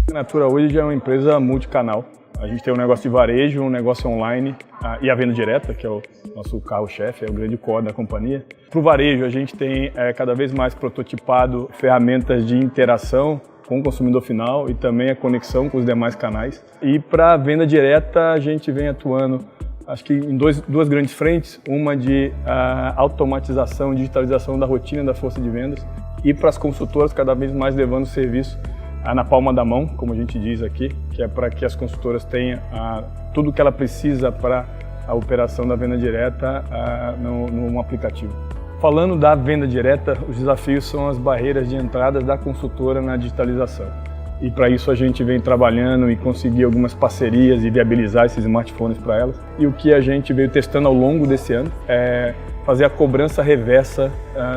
A Natura hoje já é uma empresa multicanal. A gente tem um negócio de varejo, um negócio online e a venda direta, que é o nosso carro-chefe, é o grande core da companhia. Para o varejo, a gente tem cada vez mais prototipado ferramentas de interação com o consumidor final e também a conexão com os demais canais. E para a venda direta, a gente vem atuando, acho que em duas grandes frentes, uma de automatização, digitalização da rotina da força de vendas e para as consultoras cada vez mais levando o serviço na palma da mão, como a gente diz aqui, que é para que as consultoras tenham tudo o que ela precisa para a operação da venda direta num aplicativo. Falando da venda direta, os desafios são as barreiras de entrada da consultora na digitalização. E para isso a gente vem trabalhando e conseguir algumas parcerias e viabilizar esses smartphones para elas. E o que a gente veio testando ao longo desse ano é fazer a cobrança reversa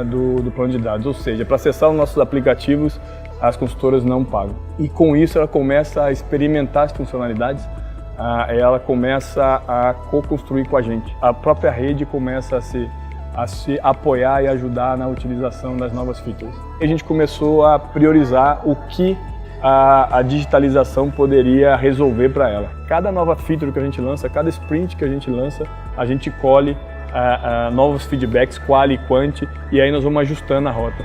do plano de dados, ou seja, para acessar os nossos aplicativos, as consultoras não pagam. E com isso ela começa a experimentar as funcionalidades, ela começa a co-construir com a gente. A própria rede começa a se apoiar e ajudar na utilização das novas features. E a gente começou a priorizar o que a digitalização poderia resolver para ela. Cada nova feature que a gente lança, cada sprint que a gente lança, a gente colhe novos feedbacks, quali e quanti, e aí nós vamos ajustando a rota.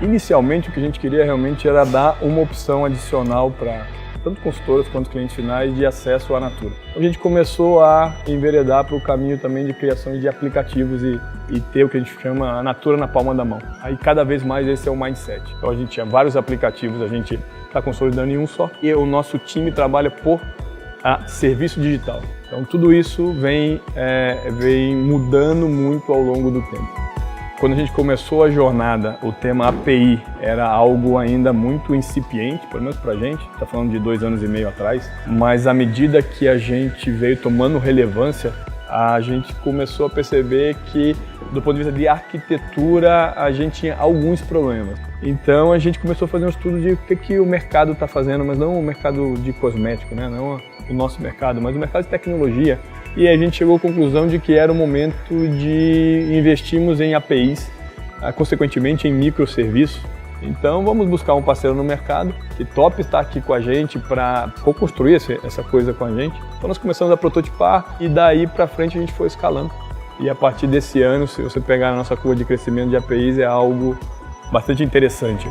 Inicialmente, o que a gente queria realmente era dar uma opção adicional para tanto consultoras quanto clientes finais de acesso à Natura. A gente começou a enveredar para o caminho também de criação de aplicativos e ter o que a gente chama a Natura na palma da mão. Aí cada vez mais esse é o mindset. Então a gente tinha vários aplicativos, a gente está consolidando em um só e o nosso time trabalha por serviço digital. Então tudo isso vem mudando muito ao longo do tempo. Quando a gente começou a jornada, o tema API era algo ainda muito incipiente, pelo menos pra gente, está falando de 2 anos e meio atrás, mas à medida que a gente veio tomando relevância, a gente começou a perceber que, do ponto de vista de arquitetura, a gente tinha alguns problemas. Então a gente começou a fazer um estudo de o que o mercado está fazendo, mas não o mercado de cosmético, né? Não o nosso mercado, mas o mercado de tecnologia. E a gente chegou à conclusão de que era o momento de investirmos em APIs, consequentemente em microserviços. Então vamos buscar um parceiro no mercado que top estar aqui com a gente para co-construir essa coisa com a gente. Então nós começamos a prototipar e daí para frente a gente foi escalando. E a partir desse ano, se você pegar a nossa curva de crescimento de APIs, é algo bastante interessante.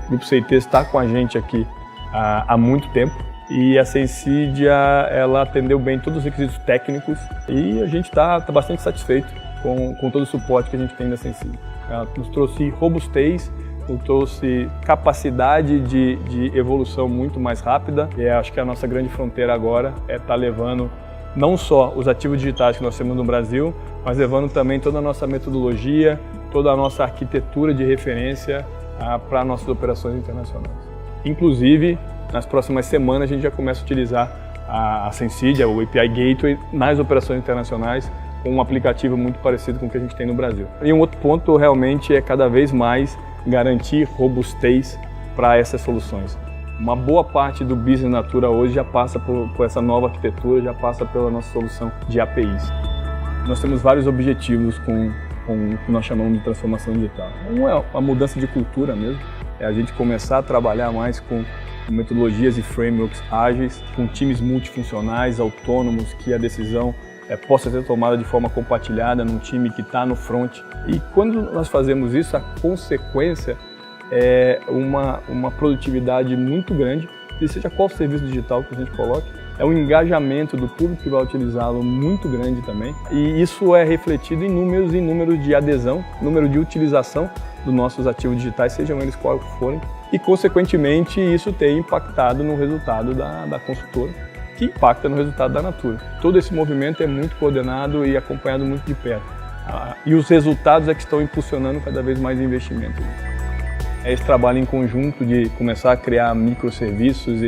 O Grupo CIT está com a gente aqui há muito tempo. E a Sensidia, ela atendeu bem todos os requisitos técnicos e a gente está bastante satisfeito com todo o suporte que a gente tem da Sensidia. Ela nos trouxe robustez, nos trouxe capacidade de evolução muito mais rápida e acho que a nossa grande fronteira agora é estar levando não só os ativos digitais que nós temos no Brasil, mas levando também toda a nossa metodologia, toda a nossa arquitetura de referência para nossas operações internacionais. Inclusive, nas próximas semanas a gente já começa a utilizar a Sensidia, o API Gateway, nas operações internacionais, com um aplicativo muito parecido com o que a gente tem no Brasil. E um outro ponto realmente é cada vez mais garantir robustez para essas soluções. Uma boa parte do Business Natura hoje já passa por essa nova arquitetura, já passa pela nossa solução de APIs. Nós temos vários objetivos com o que nós chamamos de transformação digital. Um é a mudança de cultura mesmo, é a gente começar a trabalhar mais com metodologias e frameworks ágeis, com times multifuncionais, autônomos, que a decisão possa ser tomada de forma compartilhada num time que está no front. E quando nós fazemos isso, a consequência é uma produtividade muito grande, e seja qual serviço digital que a gente coloque, é um engajamento do público que vai utilizá-lo muito grande também. E isso é refletido em números de adesão, número de utilização dos nossos ativos digitais, sejam eles quais forem. E, consequentemente, isso tem impactado no resultado da consultora, que impacta no resultado da Natura. Todo esse movimento é muito coordenado e acompanhado muito de perto. E os resultados é que estão impulsionando cada vez mais investimento. É esse trabalho em conjunto de começar a criar microserviços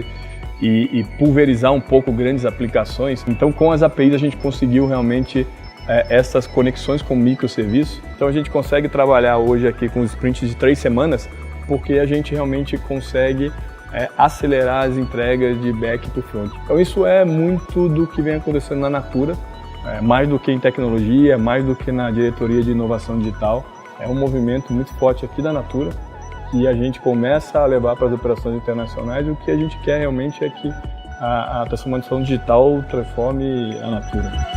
e pulverizar um pouco grandes aplicações. Então, com as APIs, a gente conseguiu realmente essas conexões com microserviços. Então, a gente consegue trabalhar hoje aqui com os sprints de 3 semanas, porque a gente realmente consegue acelerar as entregas de back para o front. Então isso é muito do que vem acontecendo na Natura, mais do que em tecnologia, mais do que na diretoria de inovação digital. É um movimento muito forte aqui da Natura que a gente começa a levar para as operações internacionais. O que a gente quer realmente é que a transformação digital transforme a Natura.